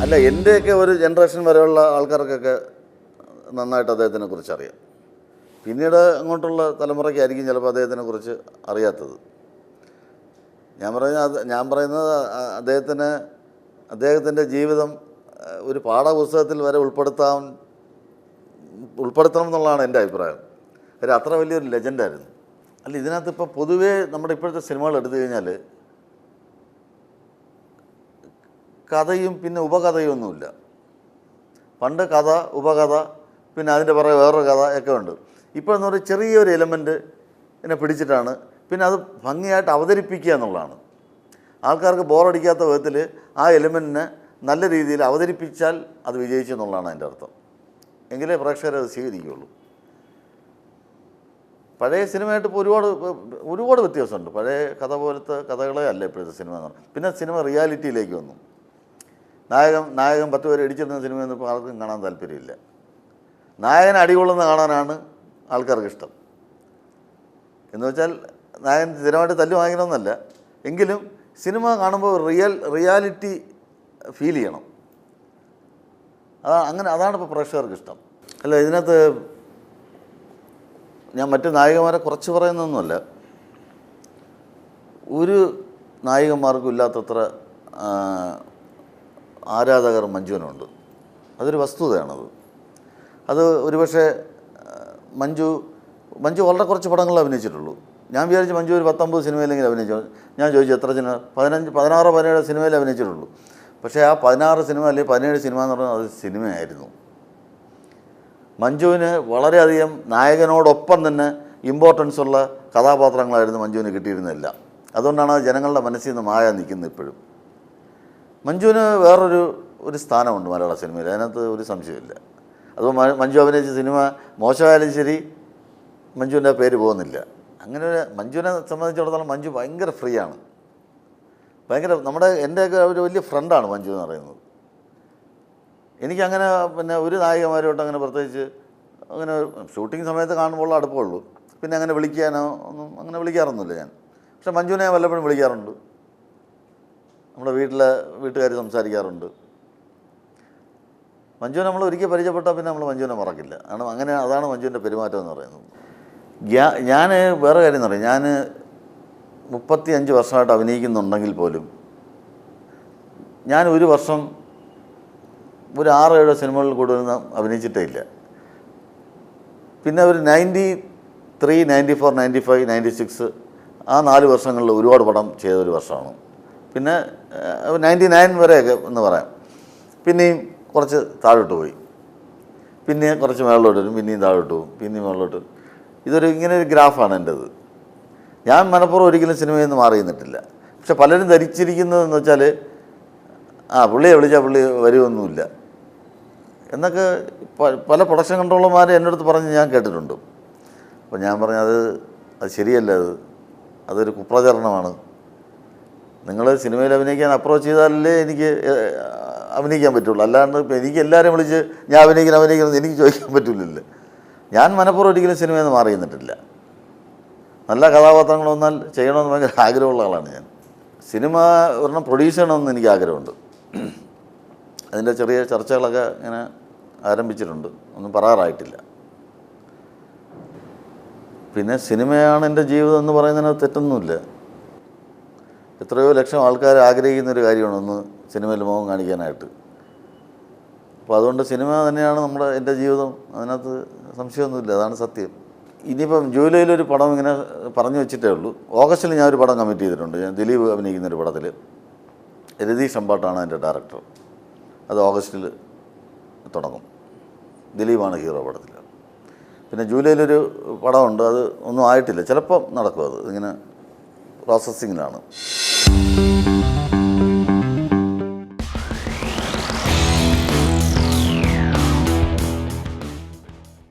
അല്ല, എൻ്റെയൊക്കെ ഒരു ജനറേഷൻ വരെയുള്ള ആൾക്കാർക്കൊക്കെ നന്നായിട്ട് അദ്ദേഹത്തിനെ കുറിച്ച് അറിയാം. പിന്നീട് അങ്ങോട്ടുള്ള തലമുറയ്ക്കായിരിക്കും ചിലപ്പോൾ അദ്ദേഹത്തിനെ കുറിച്ച് അറിയാത്തത്. ഞാൻ പറയുന്നത് അദ്ദേഹത്തിൻ്റെ ജീവിതം ഒരു പാഠപുസ്തകത്തിൽ വരെ ഉൾപ്പെടുത്തണം എന്നുള്ളതാണ് എൻ്റെ അഭിപ്രായം. കാര്യം അത്ര വലിയൊരു ലെജൻഡായിരുന്നു. അല്ല, ഇതിനകത്ത് ഇപ്പോൾ പൊതുവേ നമ്മുടെ ഇപ്പോഴത്തെ സിനിമകൾ എടുത്തു കഴിഞ്ഞാൽ കഥയും പിന്നെ ഉപകഥയും ഒന്നുമില്ല. പണ്ട് കഥ, ഉപകഥ, പിന്നെ അതിൻ്റെ പുറകെ വേറൊരു കഥ ഒക്കെ ഉണ്ട്. ഇപ്പോൾ എന്ന് പറയുന്നത് ചെറിയൊരു എലമെൻറ്റ് എന്നെ പിടിച്ചിട്ടാണ് പിന്നെ അത് ഭംഗിയായിട്ട് അവതരിപ്പിക്കുക എന്നുള്ളതാണ്. ആൾക്കാർക്ക് ബോറടിക്കാത്ത വിധത്തിൽ ആ എലമെൻറ്റിനെ നല്ല രീതിയിൽ അവതരിപ്പിച്ചാൽ അത് വിജയിച്ചു എന്നുള്ളതാണ് അതിൻ്റെ അർത്ഥം. എങ്കിലേ പ്രേക്ഷകർ അത് സ്വീകരിക്കുകയുള്ളൂ. പഴയ സിനിമയായിട്ട് ഇപ്പോൾ ഒരുപാട് വ്യത്യാസമുണ്ട്. പഴയ കഥ പോലത്തെ കഥകളെ അല്ല ഇപ്പോഴത്തെ സിനിമ എന്ന് പറഞ്ഞാൽ. പിന്നെ സിനിമ റിയാലിറ്റിയിലേക്ക് വന്നു. നായകൻ 10 പേരെ ഇടിച്ചിരുന്ന സിനിമയൊന്നും ഇപ്പോൾ ആർക്കും കാണാൻ താല്പര്യമില്ല. നായകൻ അടികൊള്ളുന്ന കാണാനാണ് ആൾക്കാർക്ക് ഇഷ്ടം. എന്ന് വെച്ചാൽ നായകൻ സ്ഥിരമായിട്ട് തല്ലു വാങ്ങിക്കണമെന്നല്ല, എങ്കിലും സിനിമ കാണുമ്പോൾ റിയാലിറ്റി ഫീൽ ചെയ്യണം. അതാണ് ഇപ്പോൾ പ്രേക്ഷകർക്ക് ഇഷ്ടം. അല്ല, ഇതിനകത്ത് ഞാൻ മറ്റു നായികമാരെ കുറച്ച് പറയുന്നതൊന്നുമല്ല. ഒരു നായികന്മാർക്കും ഇല്ലാത്തത്ര ആരാധകർ മഞ്ജുവിനുണ്ട്. അതൊരു വസ്തുതയാണത്. അത് ഒരുപക്ഷെ മഞ്ജു വളരെ കുറച്ച് പടങ്ങളിൽ അഭിനയിച്ചിട്ടുള്ളൂ. ഞാൻ വിചാരിച്ചു മഞ്ജു ഒരു 19 സിനിമയിലെങ്കിലും അഭിനയിച്ചു. ഞാൻ ചോദിച്ചു എത്ര സിനിമ, 16-17 സിനിമയിൽ അഭിനയിച്ചിട്ടുള്ളൂ. പക്ഷേ ആ 16 സിനിമ അല്ലെങ്കിൽ 17 സിനിമ എന്ന് പറഞ്ഞാൽ അത് സിനിമയായിരുന്നു. മഞ്ജുവിന് വളരെയധികം നായകനോടൊപ്പം തന്നെ ഇമ്പോർട്ടൻസ് ഉള്ള കഥാപാത്രങ്ങളായിരുന്നു മഞ്ജുവിന് കിട്ടിയിരുന്നില്ല. അതുകൊണ്ടാണ് ജനങ്ങളുടെ മനസ്സിൽ നിന്ന് മായാ നിൽക്കുന്നത് ഇപ്പോഴും. മഞ്ജുവിന് വേറൊരു സ്ഥാനമുണ്ട് മലയാള സിനിമയിൽ, അതിനകത്ത് ഒരു സംശയമില്ല. അതുപോലെ മഞ്ജു അഭിനയിച്ച സിനിമ മോശമായാലും ശരി മഞ്ജുവിൻ്റെ പേര് പോകുന്നില്ല. അങ്ങനെ മഞ്ജുവിനെ സംബന്ധിച്ചിടത്തോളം മഞ്ജു ഭയങ്കര ഫ്രീ ആണ്. എൻ്റെയൊക്കെ ഒരു വലിയ ഫ്രണ്ടാണ് മഞ്ജു എന്ന് പറയുന്നത്. എനിക്കങ്ങനെ പിന്നെ ഒരു നായികമാരോട്ട് അങ്ങനെ പ്രത്യേകിച്ച് അങ്ങനെ ഷൂട്ടിംഗ് സമയത്ത് കാണുമ്പോൾ അടുപ്പമുള്ളൂ. പിന്നെ അങ്ങനെ വിളിക്കാനോ ഒന്നും അങ്ങനെ വിളിക്കാറൊന്നുമില്ല ഞാൻ. പക്ഷെ മഞ്ജുവിനെ ഞാൻ വല്ലപ്പോഴും വിളിക്കാറുണ്ട്. നമ്മുടെ വീട്ടുകാർ സംസാരിക്കാറുണ്ട്. മഞ്ജുവിനെ നമ്മൾ ഒരിക്കൽ പരിചയപ്പെട്ടാൽ പിന്നെ നമ്മൾ മഞ്ജുവിനെ മറക്കില്ല. അതാണ് മഞ്ജുവിൻ്റെ പെരുമാറ്റം എന്ന് പറയുന്നത്. ഞാൻ വേറെ കാര്യം എന്ന് പറയും, ഞാൻ 35 വർഷമായിട്ട് അഭിനയിക്കുന്നുണ്ടെങ്കിൽ പോലും ഞാൻ ഒരു വർഷം ഒരു 6-7 സിനിമകളിൽ കൂടുതൽ അഭിനയിച്ചിട്ടേ ഇല്ല. പിന്നെ ഒരു 93, 94, 95, 96 ആ 4 വർഷങ്ങളിൽ ഒരുപാട് പടം ചെയ്തൊരു വർഷമാണ്. പിന്നെ 99 വരെയൊക്കെ എന്ന് പറയാം. പിന്നെയും കുറച്ച് താഴോട്ട് പോയി, പിന്നെ കുറച്ച് മേളിലോട്ട് വരും, പിന്നെയും താഴോട്ട് പോകും, പിന്നെയും മേളിലോട്ട്. ഇങ്ങനെ ഒരു ഗ്രാഫാണ് എൻ്റേത്. ഞാൻ മനഃപൂർവ്വം ഒരിക്കലും സിനിമയിൽ നിന്ന് മാറി നിന്നിട്ടില്ല. പക്ഷെ പലരും ധരിച്ചിരിക്കുന്നതെന്ന് വെച്ചാൽ പുള്ളിയെ വിളിച്ചാൽ പുള്ളി വരുമൊന്നുമില്ല എന്നൊക്കെ പല പ്രൊഡക്ഷൻ കൺട്രോളർമാർ എൻ്റെ അടുത്ത് പറഞ്ഞ് ഞാൻ കേട്ടിട്ടുണ്ട്. അപ്പോൾ ഞാൻ പറഞ്ഞു അത് ശരിയല്ല, അതൊരു കുപ്രചരണമാണ്. നിങ്ങൾ സിനിമയിൽ അഭിനയിക്കാൻ അപ്രോച്ച് ചെയ്താലല്ലേ എനിക്ക് അഭിനയിക്കാൻ പറ്റുള്ളൂ. അല്ലാണ്ട് എനിക്ക് എല്ലാവരും വിളിച്ച് ഞാൻ അഭിനയിക്കണം എനിക്ക് ചോദിക്കാൻ പറ്റില്ലല്ലോ. ഞാൻ മനഃപൂർവ്വം ഒരിക്കലും സിനിമയിൽ നിന്ന് മാറി നിന്നിട്ടില്ല. നല്ല കഥാപാത്രങ്ങൾ വന്നാൽ ചെയ്യണമെന്ന് ഭയങ്കര ആഗ്രഹമുള്ള ആളാണ് ഞാൻ. സിനിമ ഒരെണ്ണം പ്രൊഡ്യൂസ് ചെയ്യണമെന്ന് എനിക്ക് ആഗ്രഹമുണ്ട്. അതിൻ്റെ ചെറിയ ചർച്ചകളൊക്കെ ഇങ്ങനെ ആരംഭിച്ചിട്ടുണ്ട്, ഒന്നും പറയാറായിട്ടില്ല. പിന്നെ സിനിമയാണ് എൻ്റെ ജീവിതം എന്ന് പറയുന്നതിനകത്ത് തെറ്റൊന്നുമില്ല. എത്രയോ ലക്ഷം ആൾക്കാർ ആഗ്രഹിക്കുന്നൊരു കാര്യമാണ് ഒന്ന് സിനിമയിൽ മുഖം കാണിക്കാനായിട്ട്. അപ്പോൾ അതുകൊണ്ട് സിനിമ തന്നെയാണ് എൻ്റെ ജീവിതം, അതിനകത്ത് സംശയമൊന്നുമില്ല, അതാണ് സത്യം. ഇനിയിപ്പം ജൂലൈയിലൊരു പടം ഇങ്ങനെ പറഞ്ഞു വെച്ചിട്ടേ ഉള്ളൂ. ഓഗസ്റ്റിൽ ഞാനൊരു പടം കമ്മിറ്റ് ചെയ്തിട്ടുണ്ട്. ഞാൻ ദിലീപ് അഭിനയിക്കുന്നൊരു പടത്തിൽ. രതീഷ് അമ്പാട്ടാണ് എൻ്റെ ഡയറക്ടർ. അത് ഓഗസ്റ്റിൽ തുടങ്ങും. ദിലീപാണ് ഹീറോ പടത്തിൽ. പിന്നെ ജൂലൈയിലൊരു പടമുണ്ട്, അത് ഒന്നും ആയിട്ടില്ല, ചിലപ്പം നടക്കും. അത് ഇങ്ങനെ പ്രോസസ്സിങ്ങിലാണ്.